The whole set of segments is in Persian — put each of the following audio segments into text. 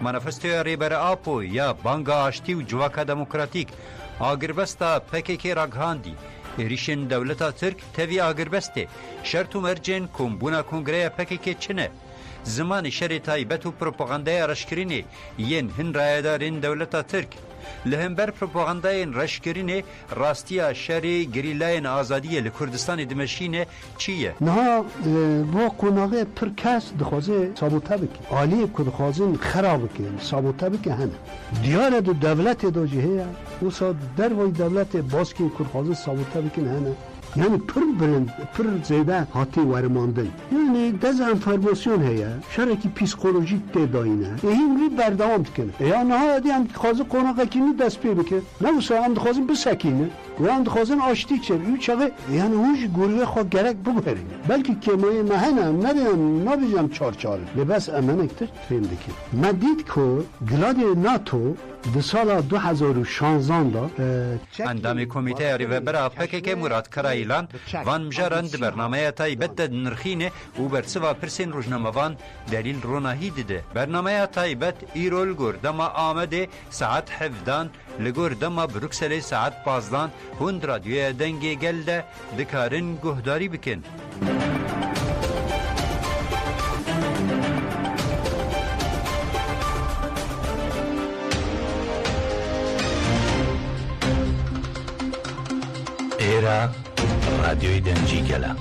manifestoya rêbere Apo ya Banga Aştî û Civaka Demokratîk agirbesta PKK ra gihandî. Êrişên dewleta Tirk tevî agirbestê şert û mercên kombûna Kongreya PKK çi ne? Zimanê şerê taybet û propagandaya reşkirînê yên hin rayedarên dewleta Tirk. Li hember propagandayên reşkirînê rastiya şerê gerîlayên azadiyê li Kurdistanê dimeşîne çi ye? Niha bo qonaxê pir kes dixwaze sabote bike. Aliyê ku dixwazin xerab bike, sabote bike hene. Diyare du devletê de jî heye. Wisa dervayê devletê baskên ku dixwazin sabote bikin hene. Yani pır bilind, pır zeyde hati varmandın. Yani dezenformasyon heye, şereki psikolojik de dayine. Ehim berdevam dikene. Ya nihayet hem dixwazin qonaqekînî dest pê bike. Ne wisa hem dixwazin bisekîne. Ve hem dixwazin aştî çe. Û çağı yani hûn ji gorî xwe gerek biguherîne. Belkî kemayê me hene em nebêjam nabêjam çarçarî. Lê bes emenek tir fêm dikin. Me dît ku giladê NATO di sala 2016 da Endamê Komîteya Rêvebera PKK Murat Karayîlan van mijaran di bernameya taybet de dinirxîne û bersiva pirsên rojnamevan delîl ronahî dide. Bernameya taybet îro li gor dema Amedê saet 17 li gor dema Brukselê saet 15 hûn radyoya dengê gel de dikarin guhdarî bikin. Era radyoyu denci gela.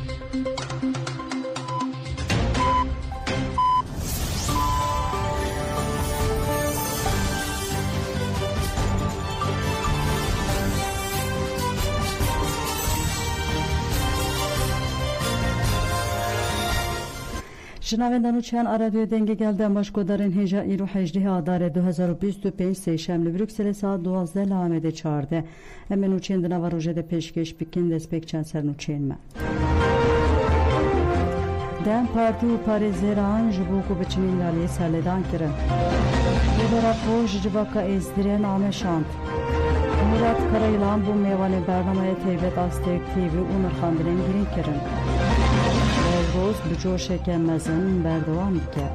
Jinavên Danûçiyan a radyoya dengê gel de başgodarên hêja îro 18 Adarê 2025 sêşem li Brükselê saat 12 li Amedê çarde. Em ê nûçeyên di nava rojê de pêşkêş bikin destpêkçen ser nûçeyên me. Dem Partî û parêzeran ji bo ku biçînên laliyê serlêdan kirin. Rêbera Xwe ji civaka êzdirê name şand. Murat Karayîlan bû mêvanê bernameya taybet Aztek TV û nirxandinên girîn kirin. Roz bi coşeke mezin berdewam dike.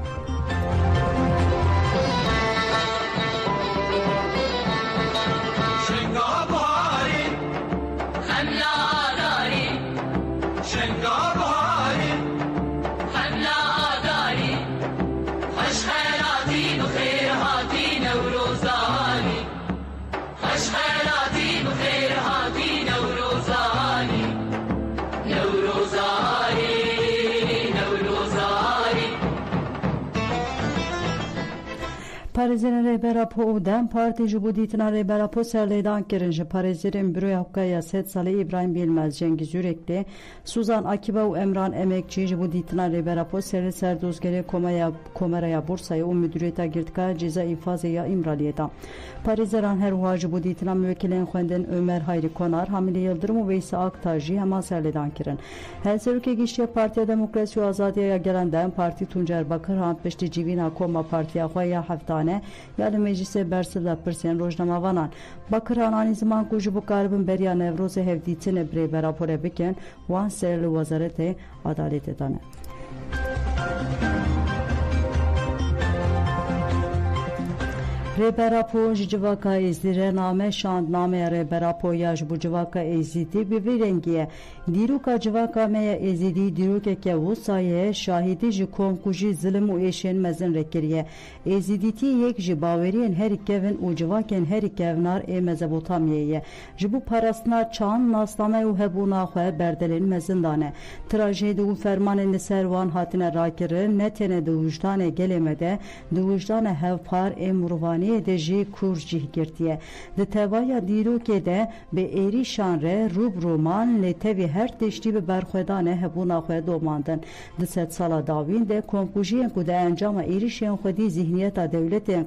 Parêzerên rêbera Po û Dem Partî ji bo dîtina rêbera Po serlêdan kirin. Ji parêzerên Büroya Hukukaya Sed salî İbrahim Bilmez, Cengiz Yürekli, Suzan Akiba û Emran Emekçî ji bo dîtina rêbera Po serê serdozgerê Komeraya Bursayê û Müdüriyeta Girtikaya Cêza İfazê ya İmraliyê da. Parêzeran her wiha ji bo dîtina müwekkilên xwendin Ömer Hayrî Konar, Hamîle Yıldırım û Veysel Aktaş jî hema serlêdan kirin. Helserokê Giştiya Partiya Demokrasî û Azadiya ya Gelen Dem Partî Tuncer Bakır hand piştî civîna Koma Partiya xwe ya heftane ya li meclisê bersiv da pirsên rojnamevanan. Bakır anî ziman ku ji bo karibin beriya Nevrozê hevdîtinê bi rêbera Po re bikin, wan ser li Wezaretê Adaletê dane. Rêbera Po ji civaka êzî name şand nameya rêbera Po ya ji bo civaka êzîdî bi vî rengî ye. Dîroka civaka me ya êzîdî dîrokeke wisa ye şahîdî ji kom ku jî zilim û êşên mezin re kiriye. Êzîdîtî yek ji baweriyên herî kevin û civakên herî kevnar ê Mezopotamyayê ye. Ji bo parastina çan, nasname û hebûna xwe berdelên mezin dane. Trajedî û fermanên li ser wan hatine rakirin ne têne di wijdanê gelê me de di wijdanê hevpar ê mirovanî de jî kur cih girtiye. Di tevaya dîrokê de bi êrîşan re rûbroman lê tevî her tiştî bi berxwedanê hebûna xwe domandin. Di sed sala dawîn de komkujiyên ku di encama êrişên xwedî zihniyeta dewletên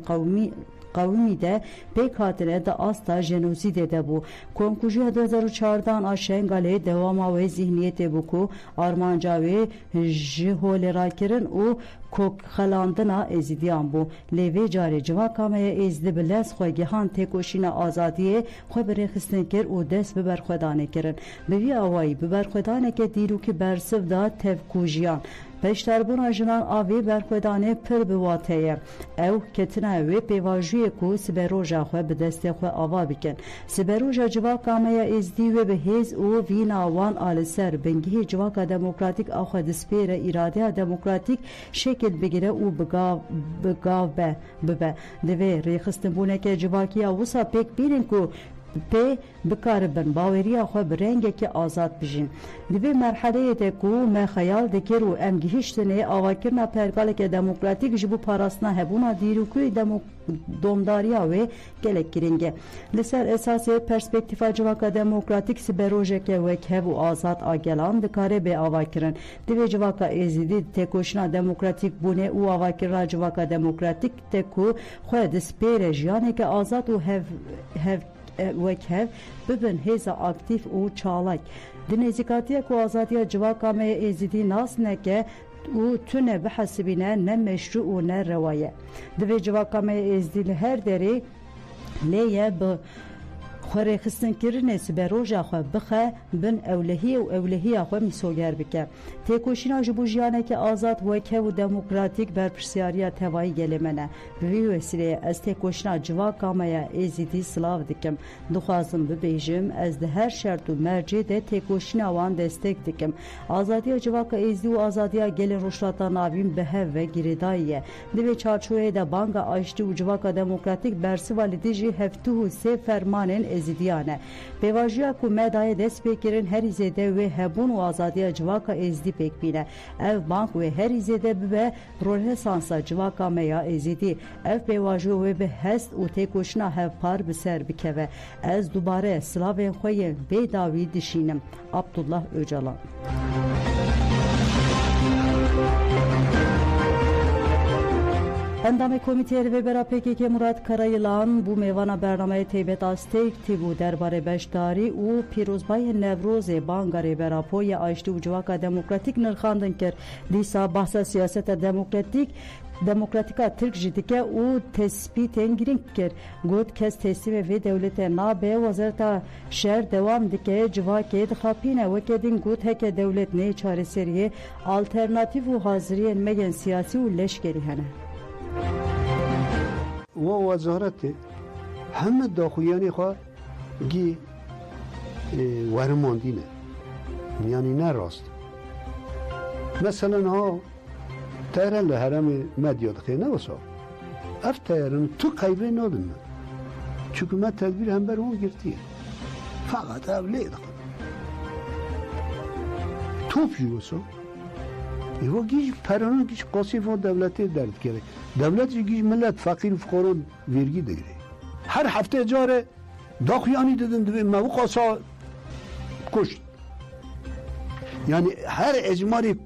qewmî de pêk hatine di asta jenozîdê de bû. Komkujiya 2014 a Şengalê dewama wê zihniyetê bû ku armanca wê ji holê rakirin û kokxelandina êzidiyan bû. Lê vê carê civaka me ya êzidî bi lez xwe gihan têkoşîna azadiyê xwe bi rêxistin kir û dest bi berxwedanê kirin. Bi vî awayî bi berxwedaneke dîrokî bersiv da tevkujiyan پشتربونا جنان آوی برخودانه پر بواتهیه او کتنه وی پیواجوی کو سبروجا خو به دست خو آوا بکن سبروجا جواکا میا ازدی و به هیز او وینا وان آل سر بنگی جواکا دموکراتیک آخو دسپیر اراده دموکراتیک شکل بگیره او بگاو ببه دوی ریخستن بونه که جواکی وسا پیک بیرین کو پی بکاربن باوریا خو برنگه که آزاد بجین دوی مرحله ده کو ما خیال دکر و ام گهشتنه آواکرنا پرگاله که دموکراتیک جبو پاراسنا هبونا دیروکوی دومداریا و گلک گرینگه لسر اساس پرسپکتیفا جواکا دموکراتیک سبروژه که وکه و آزاد آگلان دکاره به آواکرن دوی جواکا ازیدی تکوشنا دموکراتیک بونه او آواکرنا جواکا دموکراتیک تکو خو دسپیر جیانه که آزاد و هف وکه ببن هیزا اکتیف او چالک دنیزیکاتیه کو آزادیا جواکا می ازیدی ناس نکه او تونه به حسبینه نه مشروع و نه روایه دوی جواکا می ازیدی هر دری لیه به خوری خستن کرنه سبروجا خو بخه بن اولهی و اولهی خو میسوگر بکه تکوشینا جبو جیانه که آزاد وکه و دموکراتیک بر پرسیاریا توایی گلمنه بوی وسیله از تکوشینا جواکا میا ازیدی سلاو دکم دخوازم ببیجم از ده هر شرط و مرجع ده تکوشینا وان دستک دکم آزادی جواکا ازیدی و آزادی گل روشلاتا ناویم به و گریداییه دوی چارچوه ده بانگا آشتی و جواکا دموکراتیک برسی والدی جی هفتو و سه فرمانن ازیدیانه پیواجیا کو مدای دست بکرین هر زده و هبون و آزادی جواکا ازدی پک بینه اف بانک و هر زده به رول سانسا جواکا میا ازیدی اف پیواجو و به هست و تکوشنا هف پار بسر بکوه از دوباره سلاوین خوی به داوی دشینم عبدالله öcalan اندام کمیته رهبر PKK مراد کرایلان بو میوان برنامه تیبت استیک تیبو درباره بشداری او پیروزبای نوروز بانگ رهبر پوی آشتی و جواکا دموکراتیک نرخاندن کر دیسا بحث سیاست دموکراتیکا ترک جدیکه او تثبیت انگرینگ کر گود کس تسلیم و دولت نابه وزارت شهر دوام دکه جواکه دخاپینه وکدین گود هک دولت نه چاره سریه آلترناتیو و حاضری مگن سیاسی و لشکری هنه و وزارت همه داخویانی خواه گی ورماندینه یعنی نه راست مثلا ها تایران لحرم مدیاد خیلی نوسا اف تایران تو قیبه نادن من چونکه من تدبیر هم بر اون گرتیه فقط اولید خود توپ جوسا ایوا گیش پرانان گیش قاسی و دولتی درد کرده دولتی گیش ملت فقیر و فقران ویرگی دگیره هر هفته اجاره داخویانی دادن دوی مو قاسا کشت یعنی هر اجماری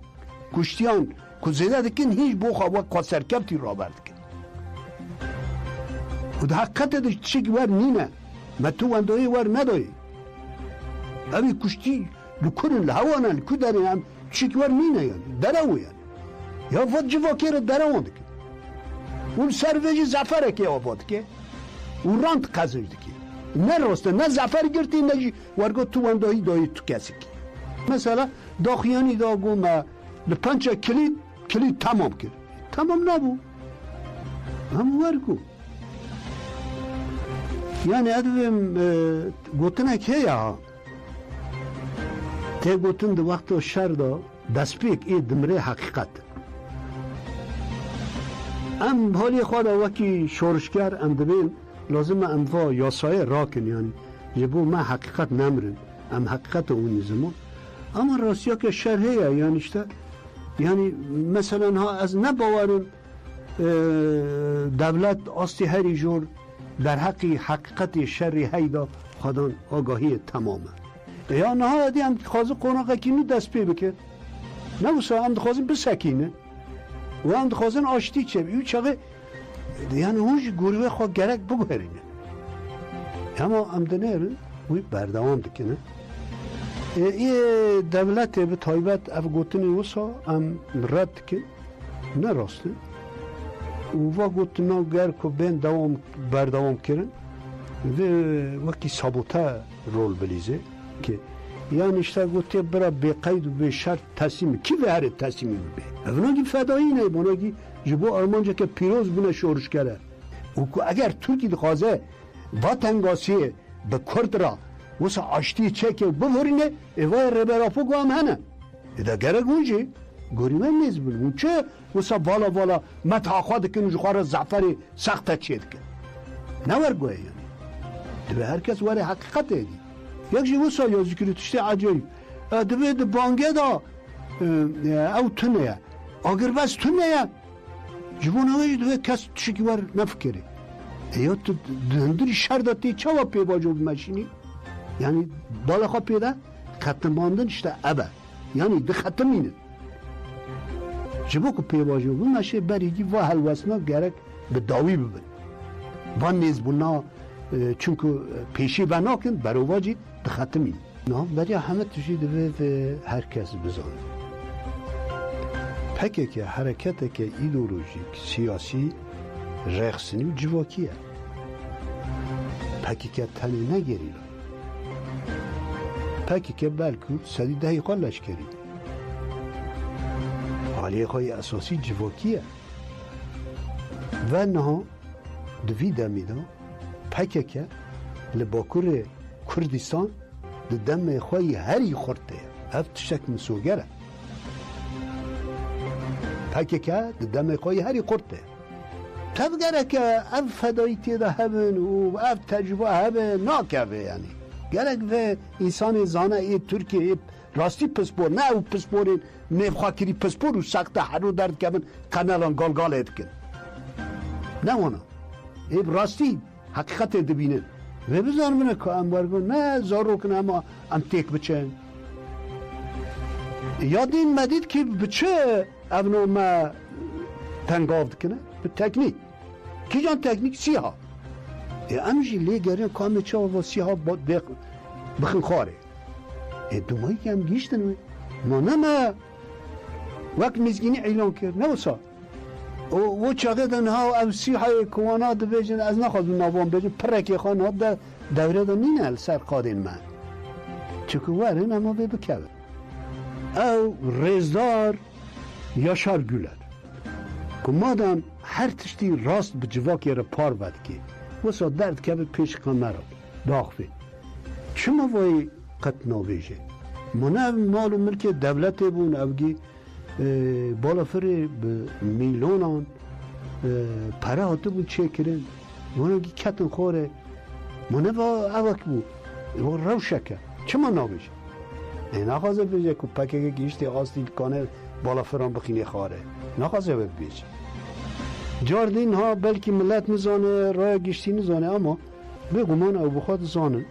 کشتیان که زیده دکن هیچ بوخوا و قاسرکبتی را برد کن و ده حقیقت ده چک ور نینه ما تو وندوی ور ندایی اوی کشتی لکنن لحوانه لکو دارین هم چک ور نینه یعنی درهو یعنی یا فاد جواکی را درهوان دکن اون سرویجی زفره که آباد که اون راند قزش دکن نه راسته نه زفر گرتی نه ورگو تو وندایی دایی تو کسی که مثلا داخیانی دا گو ما لپنچ کلید تمام کرد تمام نبود هم ورگو یعنی ادویم گوتنه که یا ته گوتن دو وقت شر دا دسپیک ای دمره حقیقت ام حالی خود وکی شورشگر ام دبین لازم ام وا یاسای راکن یعنی جبو ما حقیقت نمرن ام حقیقت اون نظمون اما راستیا که شرحه یعنی اشتا یعنی مثلا ها از نباورن دولت آستی هری جور در حقیقت شری هیدا خودان آگاهی تمامه یا نهایتی هم خوازه قناقه کنی دست پی بکر نبوسا هم خوازه بسکینه و هم خوازه آشتی چه بیو چاقه یعنی هونش گروه خواه گرک بگوهرینه اما هم دنه وی بردوام دکنه این دولت به تایبت اف گوتنی وسا هم رد که نه راسته و گوتنا گر که بین بردوام کرن و وکی سابوته رول بلیزه که یعنی اشتا گوته برا به قید و به شرط تصمیم کی به هر تصمیم به اوناگی فدایی نه بوناگی جبو آرمانجا که پیروز بونه شورش کرده و اگر ترکی دخوازه وطنگاسی به کرد را واسه آشتی چکه بورینه ایوای ربراپو گوام هنه ایده گره گونجی گوری من نیز بلون چه واسه والا متاخواد که نجخوار زعفری سخت چید که نور گوه یعنی دوی هر کس واره حقیقت ایدی یک جی واسه یا ذکری تشتی عجیب دوی دو بانگه دا او تنه اگر بس تنه جبون هایی دوی کس تشکی ور نفکره یا تو دندری شر داتی چه و پی باجو بمشینی یعنی بالا خواه پیدا ختم باندن اشته ابه یعنی ده ختم اینه جبو که پی باجو بمشه بریگی و حلوسنا گرک به داوی ببن و نیز بنا چونکه پیشی بنا کن برو واجی ده ختم اینه نه برای همه توشی دوی هر کس بزانه پکه که حرکت که ایدئولوژیک سیاسی رقصنی و جواکیه پکی که تنه نگیری پکی که بلکو سدی دقیقا لشکری حالیه های اساسی جواکیه و نه دوی دمیده پکی که لباکور کردستان دم خواهی هری خورده هفت شک مسوگره پکی که دم خواهی هری خورده تبگره که اف فدایی تیده هبن و اف تجربه هبن ناکبه یعنی گرک و انسان زانه ای ترکیه راستی پسپور نه او پسپورین نفخاکری پسپور و سخت حرو درد کبن کنالان گال ادکن نه اونا ای راستی حقیقت دبینه و بزن منه که امبارگو نه زارو کنه اما تیک بچه یادین مدید که بچه اونو ما تنگاو کنه به تکنیک کی جان تکنیک سیاه امجی لیگرین کامه چه و سیاه بخن خاره دومایی که هم گیشتن ما نما وقت مزگینی اعلان کرد نه وسا و چاقیدن ها او سیاه کوانا دو بیجن از نخواست نوان بیجن پرکی خان ها در دوره دا نینه سر قادین من چکو وارن اما بکوه او رزدار یاشار گولر که مادم هر تشتی راست به جواکی را پار بد که وسا درد که به پیش کامرا داخفه چما وای قط نویجه منه مال و ملک دولت بون اوگی بالا فره به میلونان پره هاته بون چه کرن منه گی کتن خوره منه با اوک بود و روشکه چما نویجه نخوازه بیجه که پکه گیشتی آستی کانه بالا فران بخینی خاره نخوازه بیجه جاردین ها بلکه ملت نزانه رای گشتی نزانه اما به گمان او بخواد زانه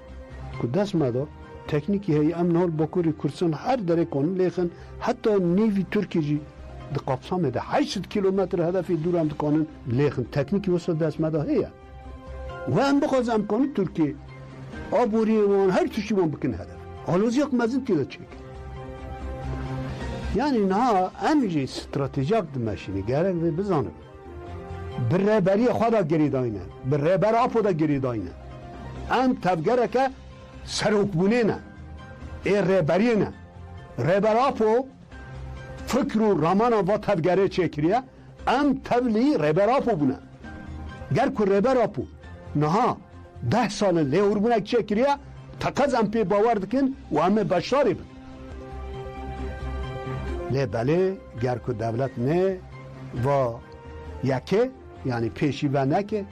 که دست مدا تکنیکی هی امنال باکوری کرسان هر دره کنن لیخن حتی نیوی ترکی جی ده قابسامه ده 800 کیلومتر هدفی دور هم دکانن لیخن تکنیکی وسط دست مدا هیه و هم بخواز امکانی ترکی آبوری وان هر توشی وان بکن هدف حالوزی یک مزید تیده چک یعنی نه امیجی استراتیجیک دمشینی گرک و بزانه بر رهبری خدا گریداینه بر رهبر آپو دا گریداینه ام تبگره که سروکبونه نه ای رهبری نه رهبر آپو فکر و رامانا و تبگره چکریه ام تبلی رهبر آپو بونه گر که رهبر آپو نه 10 سال لیور بونه چکریه تقاز ام پی باور دکن و همه بشاری بند لی بله گر که دولت نه و یکه یعنی پیشی و نکه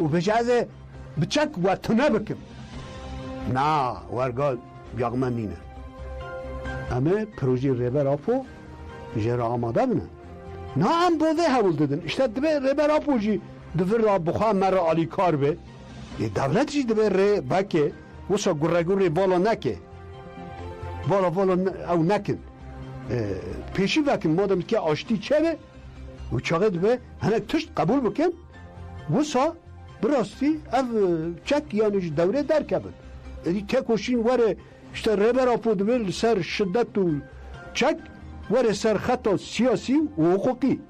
و بجازه بچک و تنه بکم نه ورگال بیاغمن نینه اما پروژه ریبر آپو جرا آماده بینن نه هم بوده حول دادن اشتاد دبه ریبر آپو جی دفر را بخواه مرا آلی کار به یه دولت جی دبه ری بکه وسا گره بالا نکه بالا او نکن پیشی وکن مادم که آشتی چه به و چاقه دبه هنک تشت قبول بکن وسا براستی او چک یعنی دوره در کبن یعنی تکوشین وره اشتا ریبر آپو دبه سر شدت و چک وره سر خطا سیاسی و حقوقی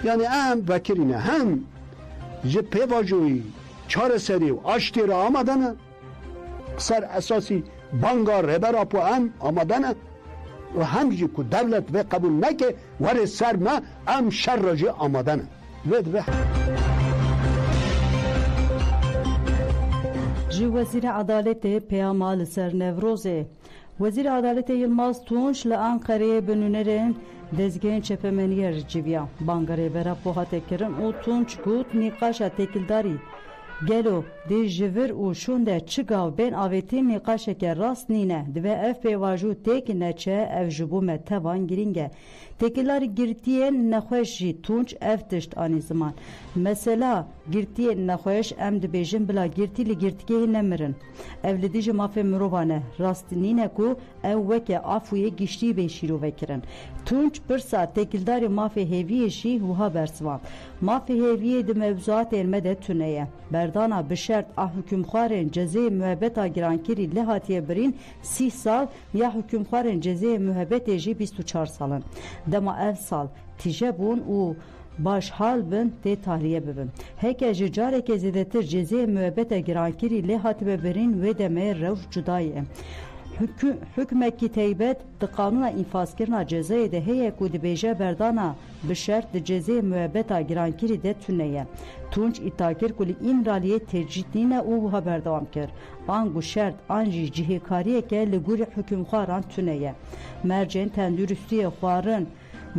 یعنی هم بکرینه هم جه پیواجوی چار سری و آشتی را آمدنه سر اساسی بانگار ریبر آپو هم آمدنه و همجی که دولت و قبول نکه ور سر ما ام شر راجع آمادن ود به جی وزیر عدالت پیامال سر نوروزه وزیر عدالت یلماز تونش لانقره بنونرن دزگین چپمنیر جیویا بانگره برا پوهاته کرن او تونچ گوت نیقاشا تکلداری گلو دی جور او شونده چگاو بین آویتی نیقاشه که راست نینه دوه اف پیواجو تک نچه اف جبو متوان گرینگه تکلاری گرتیه نخوش جی تونچ اف تشت آنی زمان مثلا گرتیه نخوش ام دبیجن بلا گرتی لگرتیه نمرن اف لدیج مافه مروبانه راست نینه کو او وکه آفوی گشتی بیشیرو وکرن تونچ برسا تکلداری مافه هیویشی وها برسوان مافه هیویه ده موضوعات المده تونیه بردانا بشرط حکومخوارن جزای محبت گرانکری لحاتیه برین 30 سال یا حکومخوارن جزای محبت جی 24 سالن دما اف سال تیجه بون و باش حال بن تی تحلیه ببن هکه جاره که زیده تر جزای محبت گرانکری لحاتیه برین و دمه روش جدایه حکمکی تیبت ده قانون انفاز کرنا جزای ده هیه که ده بیجه بردانا بشرط ده جزای محبتا گرانکری ده تونیه تونج اتاکر کلی این رالیه تجدینه او ها بردام کر آنگو شرط آنجی جهکاریه که لگوری حکم خواران تونیه مرجین تندرستی خوارن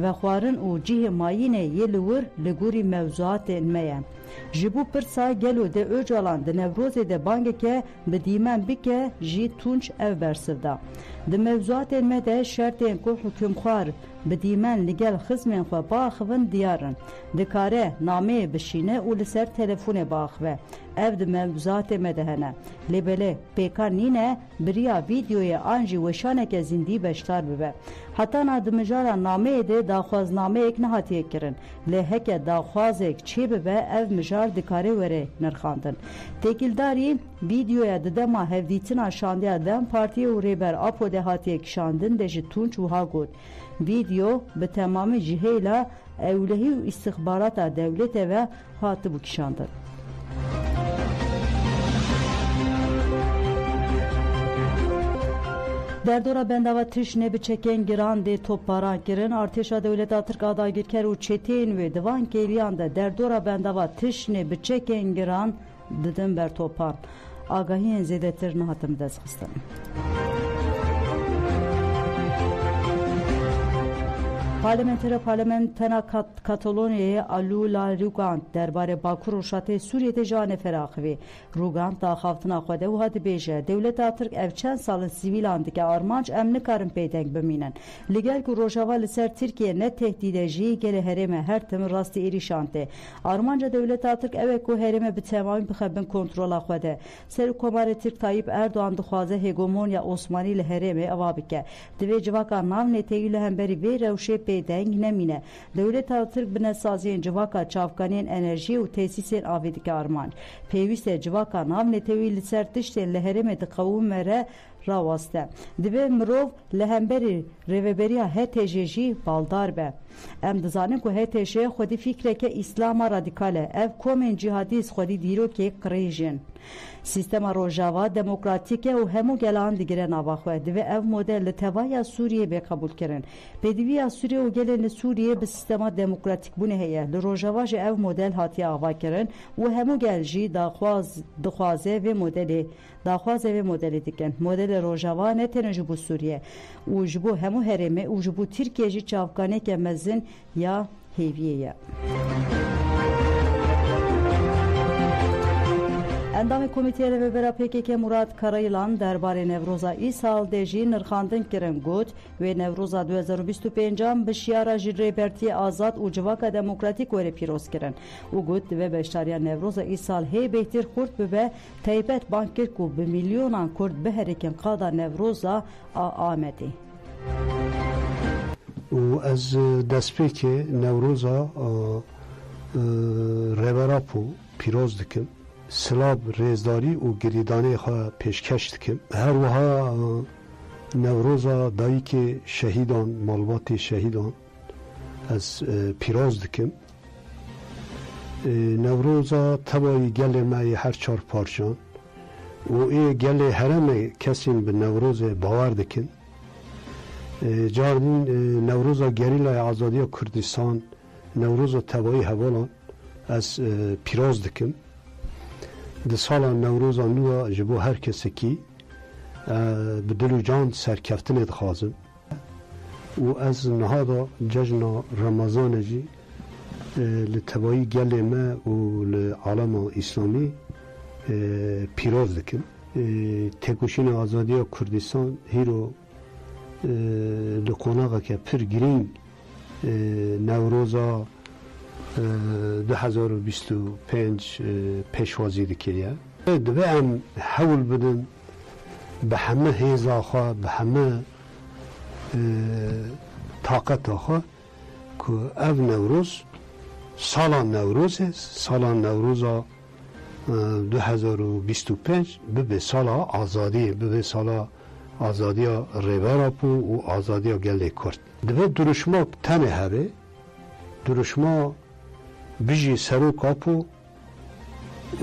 و خوارن او جه ماینه یه لور لگوری موضوعات انمیه جبو پرسا گلو ده اوجالان ده نوروز ده بانگه که بدیمن بکه جی تونچ او برسودا ده موضوعات انمه ده شرطین که حکم خوار بدیمن لگل خزمین خوا باخون دیارن ده کاره نامه بشینه و لسر تلفون باخوه او ده موضوعات مدهنه لبله پیکان نینه بریا ویدیوی آنجی وشانه که زندی بشتار ببه حتی نا ده مجارا نامه ده داخواز نامه اک نهاتیه کرن لحکه داخواز اک چی ببه او مجار دکاره وره نرخاندن تکیلداری ویدیویا ده دما هفدیتنا شاندیا دم پارتی و ریبر اپو ده هاتیه کشاندن ده جتونچ وها گود ویدیو به تمام جهیلا اولهی و استخبارات دولت و هاتبو کشاندن در دورا بنداوا تشنه بچکن گران ده توپاران کرن ارتشا دولتا ترک آداگیر کر و چتین و دوان کلیان ده در دورا بنداوا تشنه بچکن گران ددن بر توپان آگاهی زیده تر نهاتم دست خستن پارلمنتنا کاتالونیای آلولا روگاند درباره باکو روشاته سوریه جان فراخوی روگاند تا خافتنا خوده و هاد بیجه دولت ترک اف چند سال سیویلاند که آرمانج ام نکارن پیدنگ بمینن لگر که روژاوا لسر ترکیه نه تهدیده جی گل هرم هر تم راستی ایریشانته آرمانج دولت ترک اوه که هرم به تمامی بخبن کنترول خوده سر کمار ترک طایب اردوان دخوازه هگمونیا عثمانی لهرم اوابکه دوی جواکا نام نتیل همبری وی روشه پیدنگ نمینه دولت ترک بنسازین جواکا چافکانین انرژی و تاسیسین آویدک آرمان پیوست جواکا نام نتیل سر تشتین لهرم دقوم مره راواسته دوی مروف لهمبری روبریا هتجی بالدار به ام دزانم که هتجی خودی فکره که اسلام رادیکاله اف کومن جهادیست خودی دیرو که قریجن سیستم روجاوا دموکراتیکه و همو گلان دیگره نواخوه دوی اف مدل توایا سوریه به قبول کرن بدوی سوریه و گلن سوریه به سیستم دموکراتیک بونه هیه لروجاوا جه اف مدل هاتی آوا کرن و همو گل جی دخوازه و مدل دیگن مدل روجاوا نه تنجو بو سوریه و جبو همو هرمه و جبو ترکیه جی چافگانه که مزن یا هیویه اندام کمیته رهبر PKK مراد کارایلان درباره نوروزا ای سال دژی نرخاندن کرن گوت و نوروزا 2025 بشیارا جریبرتی آزاد و جواکا دموکراتیک وره پیروز کرن و گوت و بشتاریا نوروزا ای سال هی بهتر خورد به تایبت بانکر کو به میلیونان کرد به هرکن قادا نوروزا آمدی و از دسپیک نوروزا رهبراپو پیروز دکم سلاب ریزداری و گریدانه خواه پیشکش دکم هر وها نوروزا دایی که شهیدان مالبات شهیدان از پیروز دکم نوروزا تبایی گل مای هر چار پارچان و ای گل هرم کسی به نوروز باور دکن جاردین نوروز گریلای آزادی کردستان نوروز تبایی حوالان از پیروز دکم ده سال نوروز نو جبو هر کسی کی به دل و جان سرکفتن دخوازم و از نهادا جشن رمضان جی لتبایی گل ما و لعالم اسلامی پیروز دکم تکوشین آزادی کردستان هیرو لقناقه که پر گرین نوروزا 2025 پیشوازی دکیه دوی هم حول بدن به همه هیزا خواه به همه طاقت خواه که او نوروز سالان نوروزا 2025 به سال آزادی به سال آزادی ریبارا پو و آزادی گله کرد دوی درشما تنه هره درشما بیجی سرو کاپو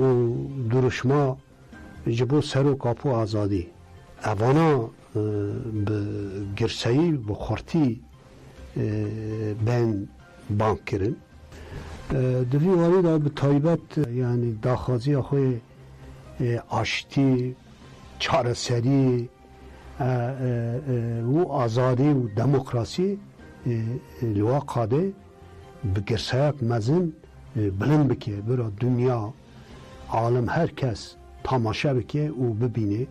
و درشما جبو سرو کاپو آزادی اوانا به گرسایی و خورتی بین بانک کرن دوی واری دا به طایبت یعنی داخازی خوی آشتی چارسری و آزادی و دموکراسی لوا قاده به گرسایک مزن بلند بکه برای دنیا عالم هر کس تماشا بکه و ببینه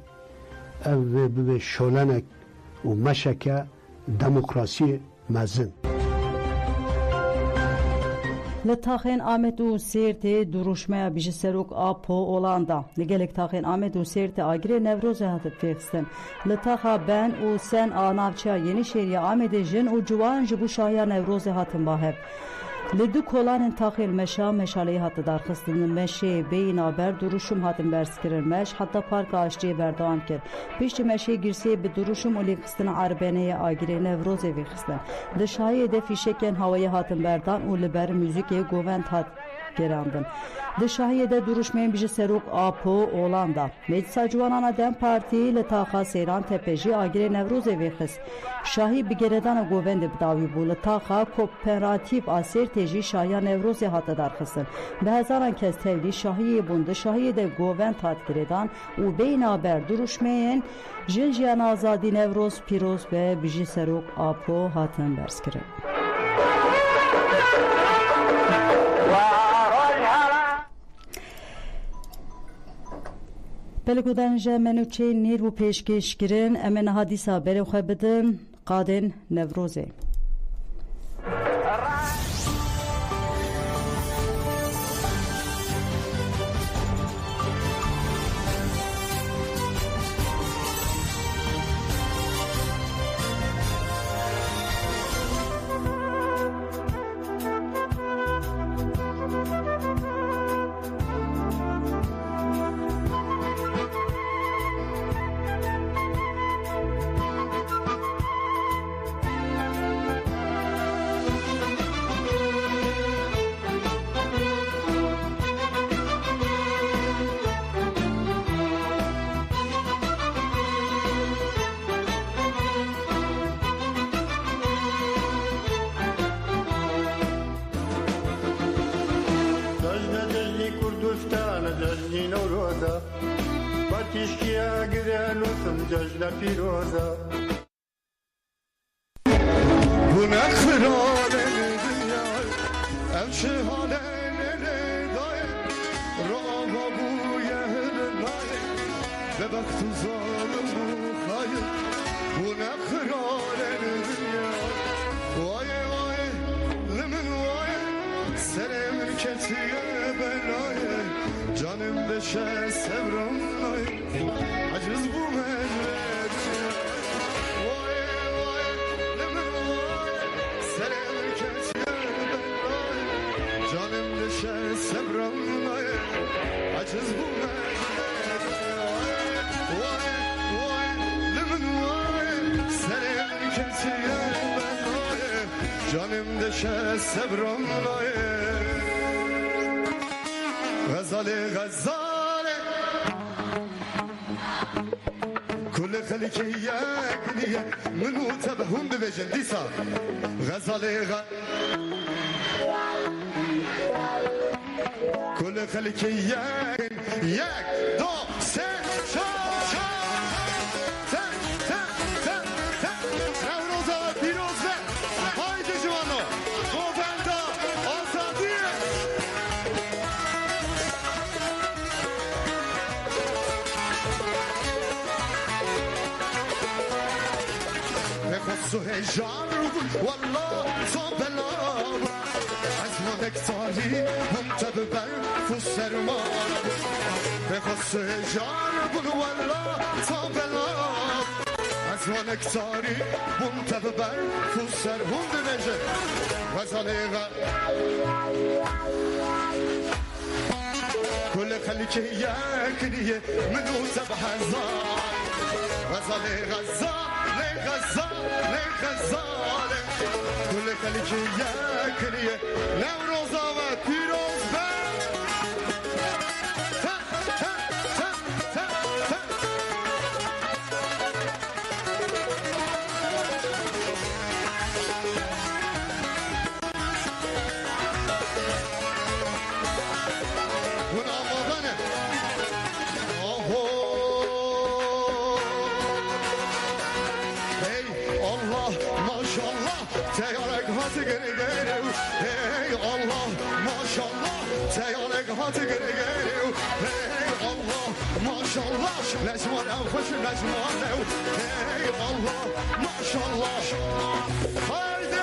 او به شولنک و مشکه دموکراسی مزن لتاخین آمد و سیرت دروشمه بیش سروک آپو اولاندا لگلک تاخین آمد و سیرت آگری نوروز هات فیخستن لتاخا بن و سن آنافچا یeni شهری آمد جن و جوان جبو شایا نوروز هاتن باهب لدو کولان تاخیل مشا مشالی هات درخستن مشی بین آبر دروشم هاتن برسکرن مش حتی پارک آشتی بردان کرد پیش مشی گرسی به دروشم اولی خستن عربانه آگری نوروز ویخستن دشایی ده فیشکن هوای هاتن بردان و لبر موزیک گووند هات گراندن دشایی ده دروشمین بیش سروک آپو اولاندا مجلس جوانان دم پارتی لتاخا سیران تپجی آگری نوروز ویخست شاهی بگردان گووند بداوی بو لتاخا کوپراتیف آسیر تجی شایا نوروز هات درخستن به هزاران کس تevli شاهی بوند شاهی ده گووند هات گردان و بین آبر دروشمین جنجیان آزادی نوروز پیروز به بیجی سروک آپو هاتن برسکرن بلگودن جمنوچه نیر و پیشکش گرن امن حادیثا برم خواه بدن قادن نوروزه جشن پیروزا bu ne kral dünya emşihane nere daye rava bu yerin naye ve baktı zalim bu hayır bu ne kral dünya vay vay limin vay senem ketiye belaye canım beşe sevram naye aciz bu mecret vay vay limin vay senem ketiye belaye canım beşe sevram naye aciz bu mecret vay vay limin vay senem ketiye belaye canım beşe sevram naye غزاله غزاله كل خليكي يا كنية منو تبهم ببجن ديسا غزالي كل خليكي ياك دو سي شا شا تا تا تا تا نوروزا بيروزا هايدي جوانو غوبندا آزادية نخصو هجان والله صابلا عزمك صاري منتبه فسرما بخص جانب والله صابلا عزمك صاري منتبه فسر هم بمجد وزاليغا كل خليك ياكنية منو سبح الزار وزاليغا غزالي كل خليك ياكنية نوروزا وبيروز Hey Allah maşallah Teyalek hatı geri geliyor Hey Allah maşallah Necman ev hoş necman ev Hey Allah maşallah Haydi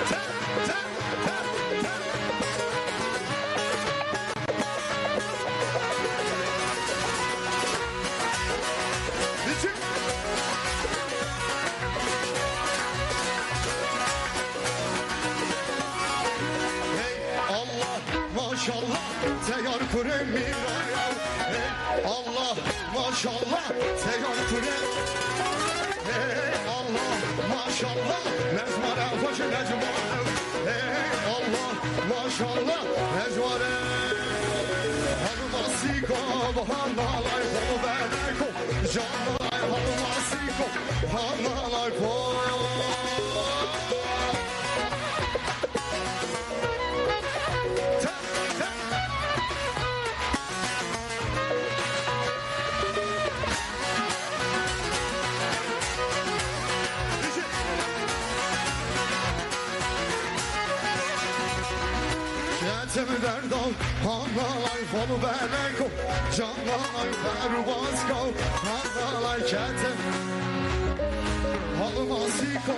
Ta ta ta ta Niçin? Maşallah teyar kurem miraya Hey Allah maşallah teyar kurem Hey Allah maşallah Nezmara hoş nezmara Hey Allah maşallah nezmara Halmasiko bahanalay ho beleko Canalay halmasiko bahanalay ho Derdal, hanalay folu beleko, canalay pervasko, hanalay ketem, halmasiko,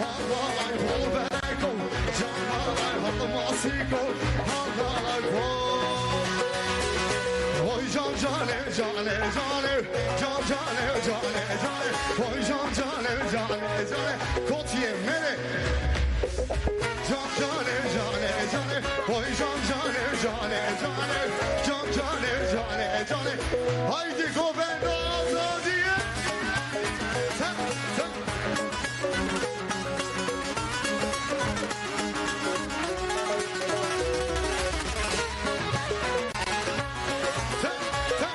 hanalay folu beleko, canalay halmasiko, hanalay fol. Oy can cane, cane, cane, can cane, cane, cane, oy can cane, cane, cane, kot yemene. Can cane, cane, cane, oy can cane, cane, cane, can cane, cane, cane. Haydi Gobenda Azadiye. Ta ta. Ta ta.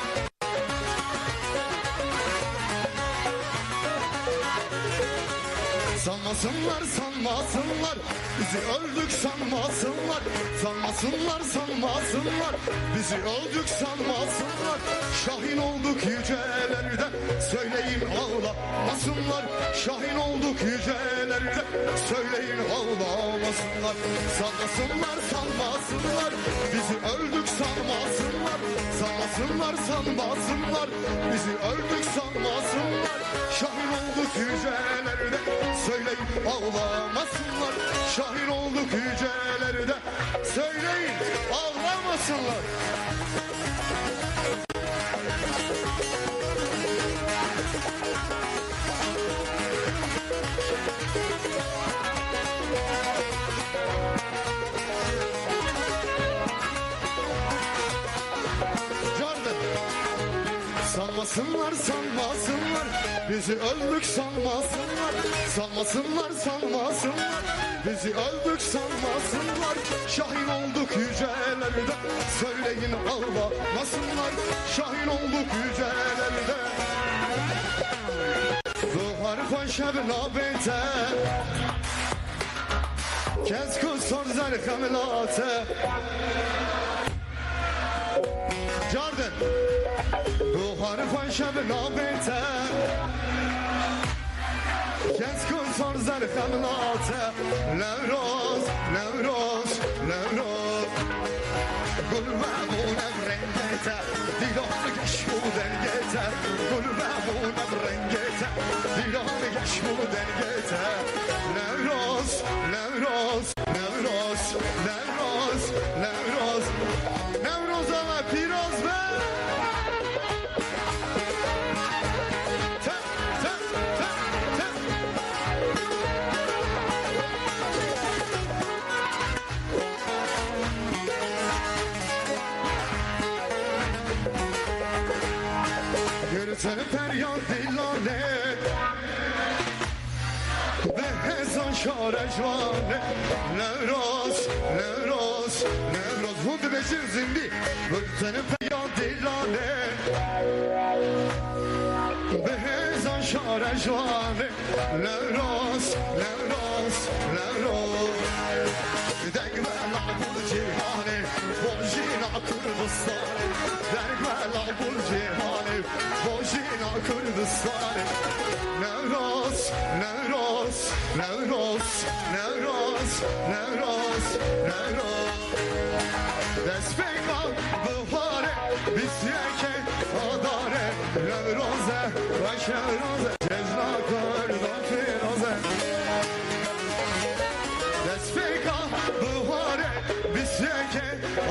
Sanmasınlar, sanmasınlar. Bizi öldük sanmasınlar, sanmasınlar, sanmasınlar. Bizi öldük sanmasınlar. Şahin olduk yücelerde, söyleyin ağlamasınlar. Şahin olduk yücelerde, söyleyin ağlamasınlar. Sanmasınlar, sanmasınlar. Bizi öldük sanmasınlar. Sanmasınlar, sanmasınlar. Bizi öldük sanmasınlar. Şahin olduk yücelerde, söyleyin ağlamasınlar. Şahin olduk yücelerde, söyleyin ağlamasınlar. Sanmasınlar, sanmasınlar. Bizi öldük sanmasınlar. Sanmasınlar, sanmasınlar. Bizi öldük sanmasınlar, şahin olduk yücelerde. Söyleyin ağlamasınlar, şahin olduk yücelerde. Duvar koşab nabete, kez kusur zerkamilate. Jordan, duvar koşab nabete, kez kusur zerkamilate. Nevroz, Nevroz, Nevroz. Gulbabuna brengete, dilanı geçmu dengete. Gulbabuna brengete, dilanı geçmu dengete. Nevroz, Nevroz, Nevroz, Nevroz, Nevroz. Nevroz ama piroz be. Yürüten feryat dillane ve hezan şarejvane. Nevroz, Nevroz, Nevroz. Hundu beşir zindi. Yürüten feryat dillane ve hezan şarejvane. Nevroz, Nevroz, Nevroz. Degmela bul cihane, bojina Kurdistane. Degmela bul cihane, bojina Kurdistane. Nevroz, Nevroz, Nevroz, Nevroz, Nevroz, Nevroz. Despeka buhare, bisyeke adare. Nevroze, baş Nevroze, cezna kırdan firoze. Despeka buhare, bisyeke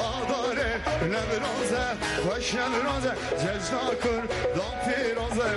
adare. Nevroze, baş Nevroze, cezna kırdan firoze.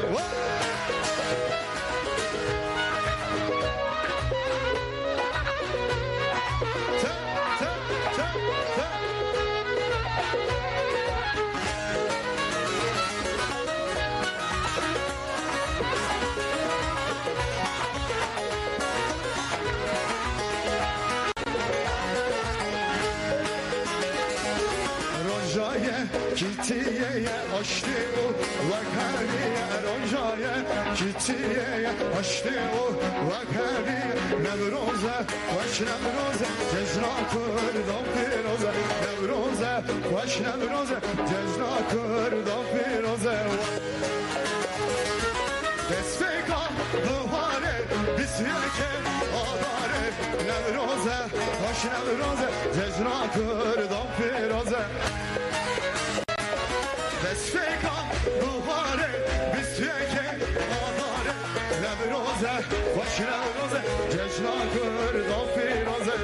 Kitiyeye açtı o vakariye. Rojaya kitiyeye açtı o vakariye. Nevroze, baş Nevroze, cezna kırdan firoze. Nevroze, baş Nevroze, cezna kırdan firoze. Despeka buhare, bisyeke adare. Nevroze, baş Nevroze, cezna kırdan firoze. Despeka buhare, bisyeke adare. Nevroze, baş Nevroze, cezna kırdan firoze.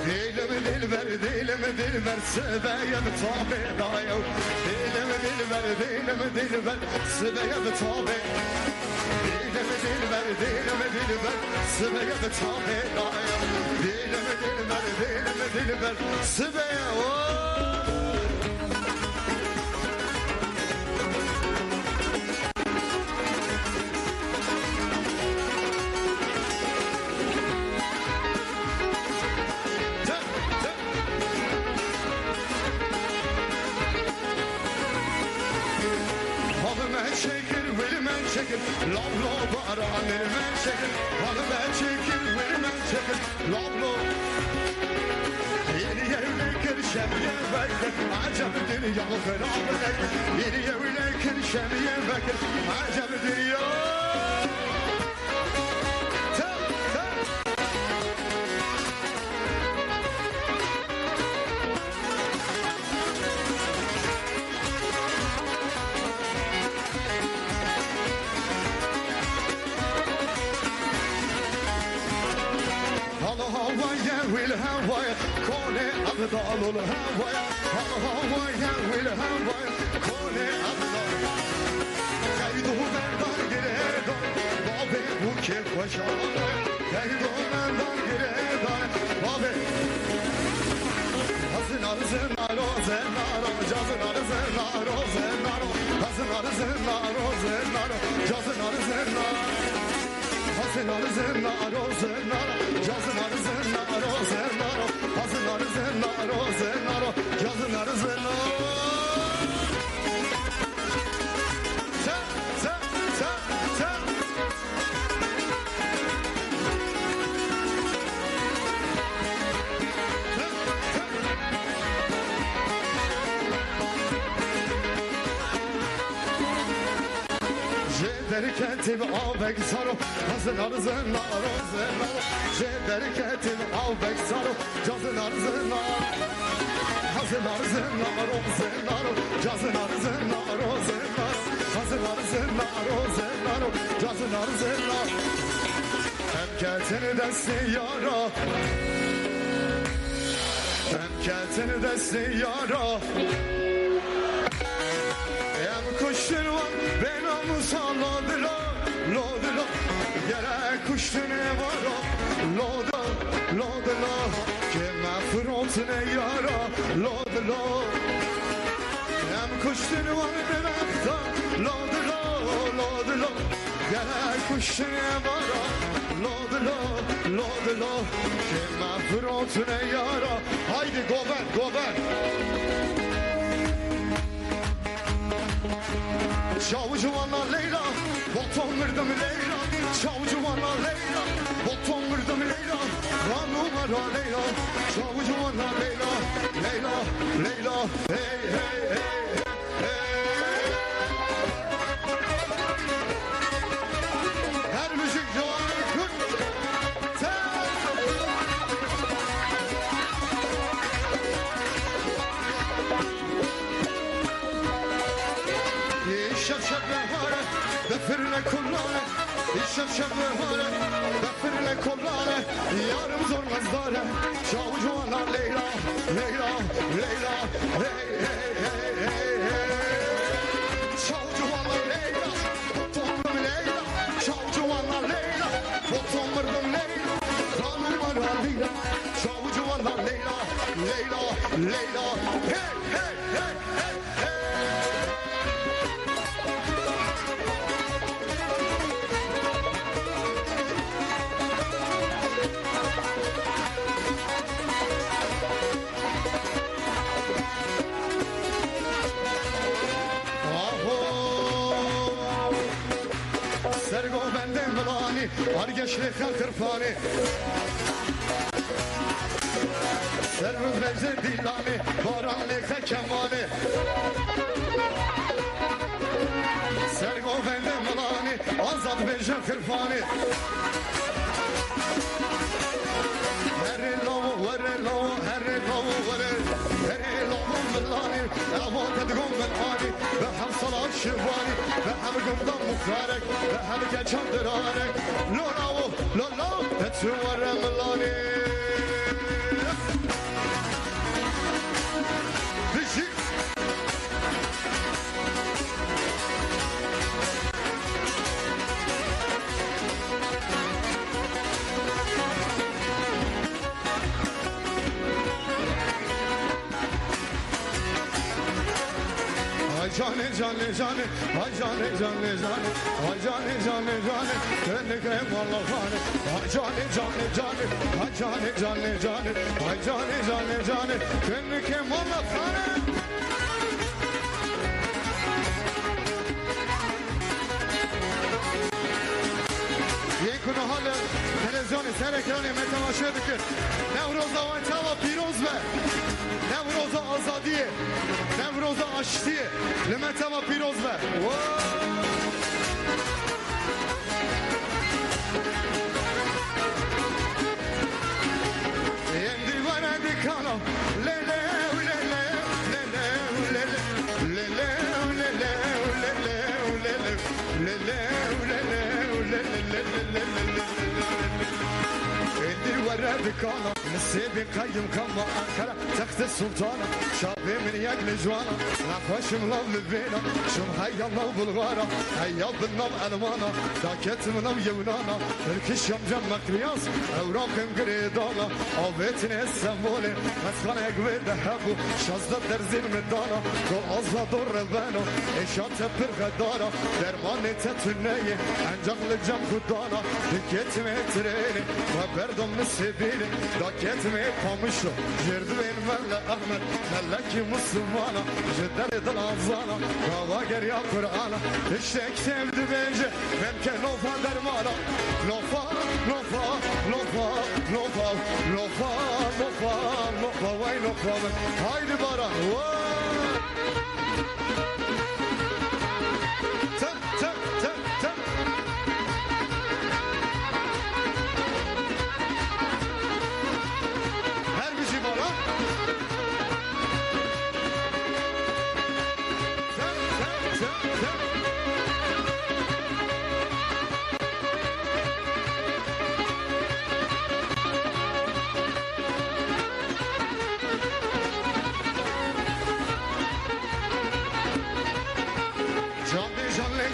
Dilimi dilber, dilimi dilber, sebeyem tabi dayo. Dilimi dilber, dilimi dilber, sebeyem tabi. Dilimi dilber, dilimi dilber, sebeyem tabi dayo. Dilimi dilber, dilimi dilber, sebeyem. Love, love, aranır men çekir. Hanı ben çekir, vermen çekir. Love, love. Yeni evle kirşemiye bekir. Acem dünya kırabıdır. Yeni evle kirşemiye bekir. Acem dünya. والهوايا كوني أبطال الهوايا الهوايا والهوايا كوني أبطال كيدو من دار جريدو بابي وكيف وشاطر كيدو من دار جريدو بابي زنار زنارو زنارو جازنار زنارو زنارو زنار زنارو زنارو جازنار زنارو Hazınar zınnar o zınnar Cazınar zınnar o zınnar Hazınar zınnar o zınnar Cazınar zınnar Sen Berketim avbek saro Hazınar zınnar o zınnar Berketim avbek saro Cazınar zınnar Hazınar zınnar o zınnar Cazınar zınnar o zınnar Hazınar zınnar o zınnar Cazınar zınnar Emketini desti yara Emketini desti yara Em kuştur var benamusa lodila lodila Gerek kuştune vara loda lodila Kime frontine yara lodila Em kuştur var benamta lodila lodila Gerek kuştune vara lodila lodila Kime frontine yara Haydi gober gober Çavucuvanlar Leyla, boton mırdım Leyla Çavucuvanlar Leyla, boton mırdım Leyla Ranumara Leyla, çavucuvanlar Leyla Leyla, Leyla, hey hey hey hey Her müzik cavanı kır Şevşek behare, befirle kullane Şevşek behare, befirle kullane Yarım zormaz dare Çavucuvanlar Leyla, Leyla, Leyla Hey, hey, hey, hey, hey Çavucuvanlar Leyla, botonum Leyla Çavucuvanlar Leyla, boton mırdım Leyla Ranumara Leyla, çavucuvanlar Leyla Leyla, Leyla Hey, hey, hey, hey, hey Sergo bende mılani Argeçli kırfani Servo beze dilani Baranlı kemani Sergo bende mılani Azad beze kırfani Her lovu vere lovu Her lovu vere Her lovu mılani Elvan tedgum mılani Ve hem salat şivani Ve hem gümdan muhtarek Ve hem geçan dirarek Lolavu lolavu Etü vere mılani Bizi Cane cane cane Ay cane cane cane Ay cane cane cane Kendi krem valla cane Ay cane cane cane Ay cane cane cane Ay cane cane cane Kendi krem valla cane Yekunu halle televizyonu ser ekranı metamaşı dikir Nevroz'a vantava piroz ve Nevroz'a azadiye Nevroz'a aştiye Limetama piroz ve Yendi var endi kanal Lele lele lele lele Lele lele lele lele lele Endi var دکانا نسیبی قیم کما انکره تخت سلطانا شابی من یک نجوانا نخوشم لو لبینا شم هیا لو بلغارا هیا بنام المانا داکت منم یونانا ترکشم جم مقریاس اوراقم گریدانا آویتن استنبولی مسخانه گوی دهبو شازده در زیر مدانا تو آزلا دور ربانا اشات پرغدانا درمان تتنیه انجام لجم خدانا دکت مترینی و بردم نسیبینی داکت می پامشو جرد بین مل احمد ملکی مسلمانا جدر دل آزانا دعوا گریا قرآنا اشتک sevdi bence memken lofa dermana lofa lofa lofa lofa lofa lofa lofa vay lofa haydi baran tak tak tak tak her bir şey baran tak tak tak tak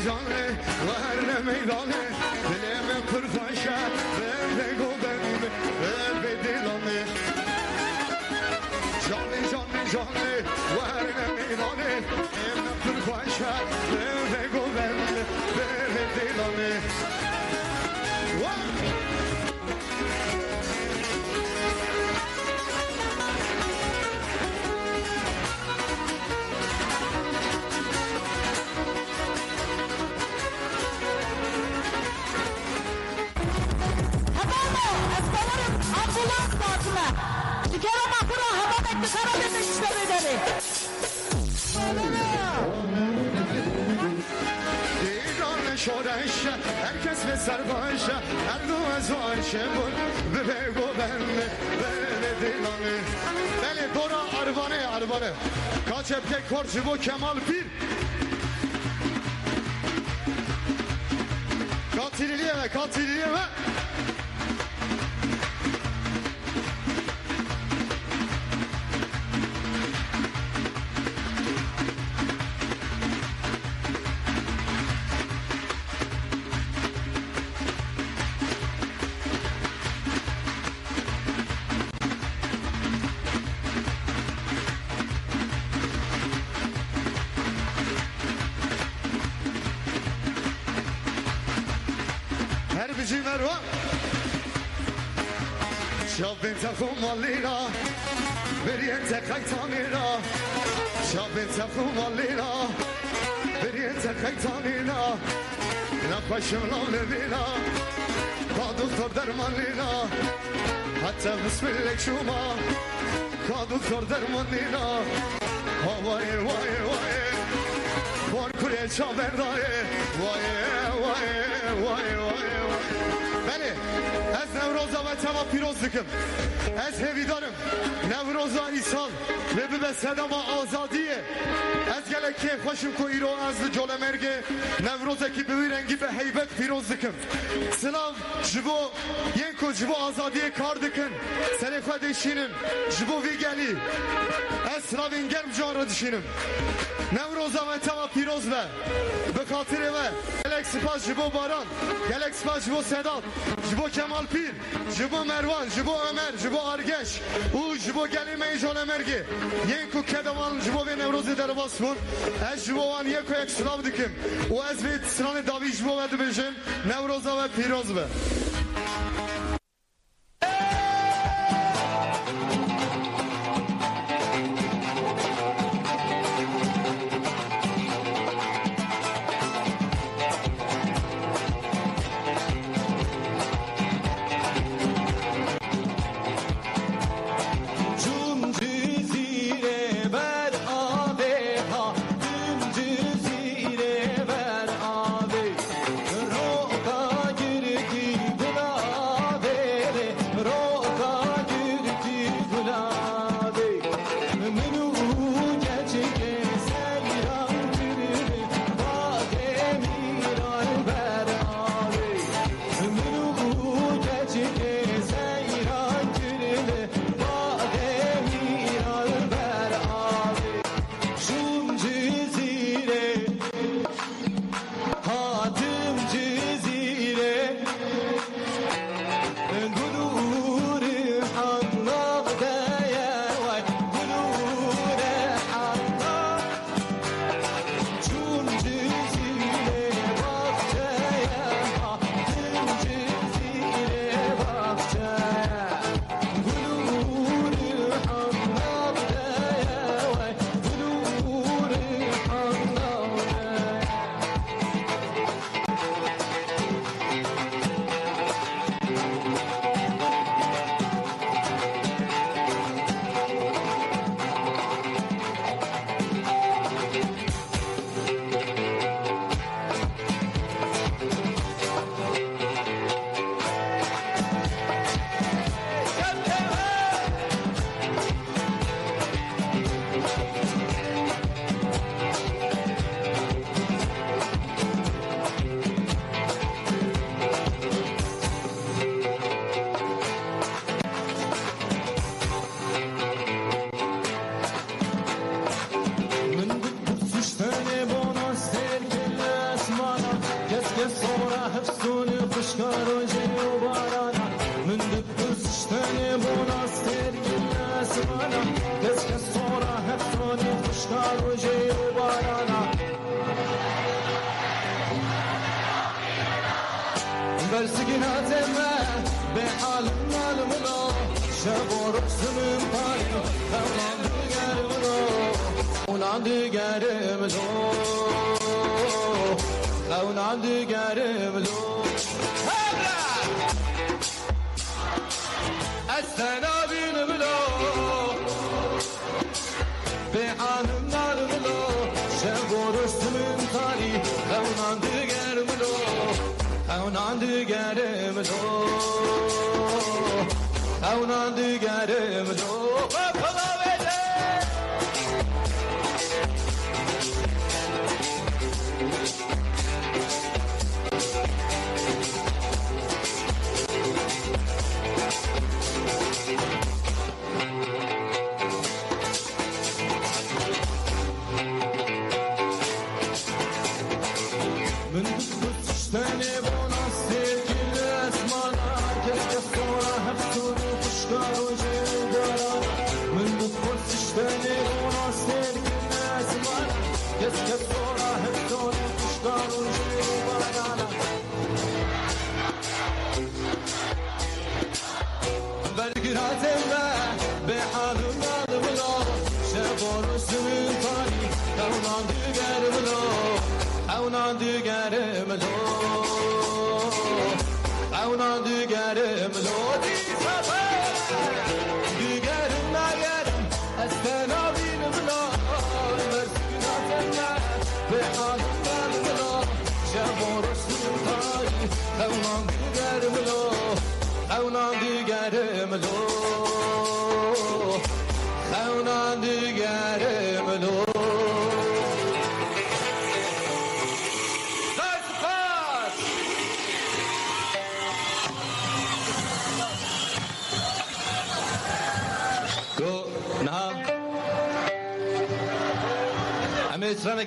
canlı ve her ne meydanı dilime pırfaşa ve bego benimi ve bedilanı canlı canlı canlı ve her ne meydanı dilime pırfaşa ve bego benimi ve bedilanı شورش herkes ve sarbaşa her duaz ayşe bul bebego benle bele dilanı bele dora arvane arvane kaç epkek korcu bu Kemal Pir katiliyeme Merhaba. Şabin takım malina, veriyente kaytanina. Şabin takım malina, veriyente kaytanina. Nakbaşım lavlevina, ka doktor dermanina. Hatta bismillah şuma, ka doktor dermanina. Vay vay vay, var kurye çaberdaye. Vay vay vay vay. Beni, ez Nevroza ve tema pirozlukum. Ez hevidarım. Nevroza İsal ve bir besedama azadiye. Ez gelek ki hoşum ko iro azlı colemerge. Nevroza ki bir rengi ve heybet pirozlukum. Sınav jibo yenko jibo azadiye kardıkın. Selefe deşinim. Jibo vigeli. Ez sınavın germ canrı dişinim. Nevroza ve tema piroz ve bekatire ve gelek spas jibo baran. Gelek spas jibo Sedat. Jibo Kemal Pir, Jibo Mervan, Jibo Ömer, Jibo Argeş, Jibo Gelime Jolemergi, Yenku Kedavan, Jibo ve Nevrozi Derbasfun, Ez Jibo Van Yenku Ek Slav Dikim, O Ez ve Sranı Davi Jibo ve Dibijin, Nevroza ve Piroz ve. Roka girdi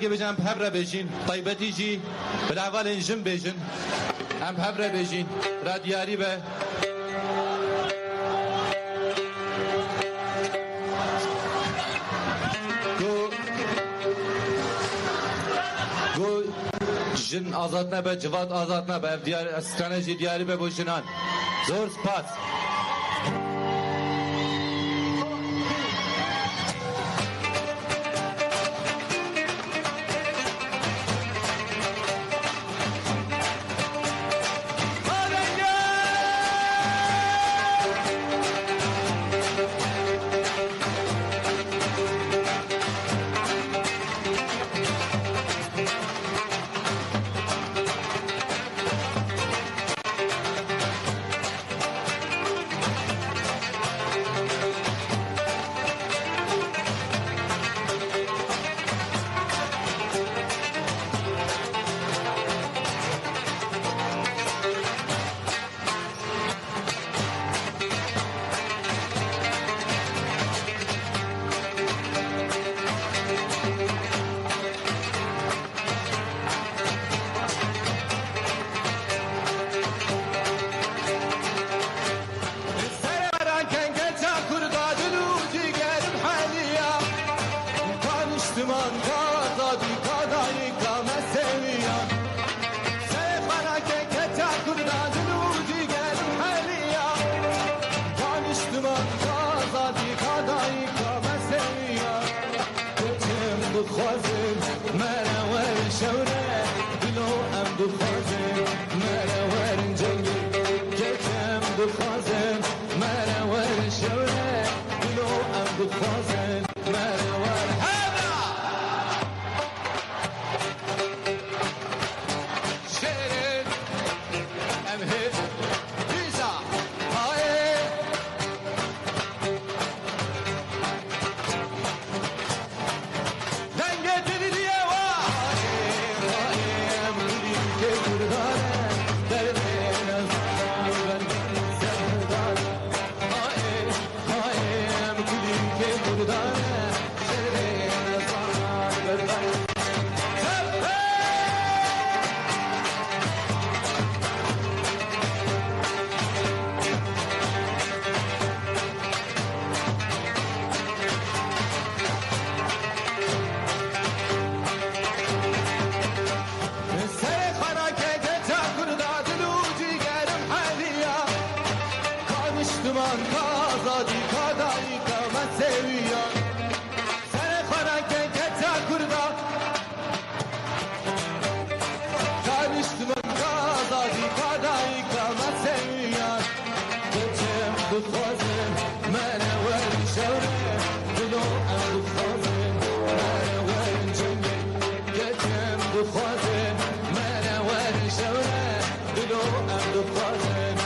که بجن پبره بجین طیبتی جی بلاول انجم بجن هم پبره بجین را دیاری به گو جن آزاد نبه جواد آزاد نبه دیاری اسکانه جی دیاری به بجنان زور سپاس شونه دلو ام دخوازن من وين جنگی گتم دخوازن من وين شونه دلو ام دخوازن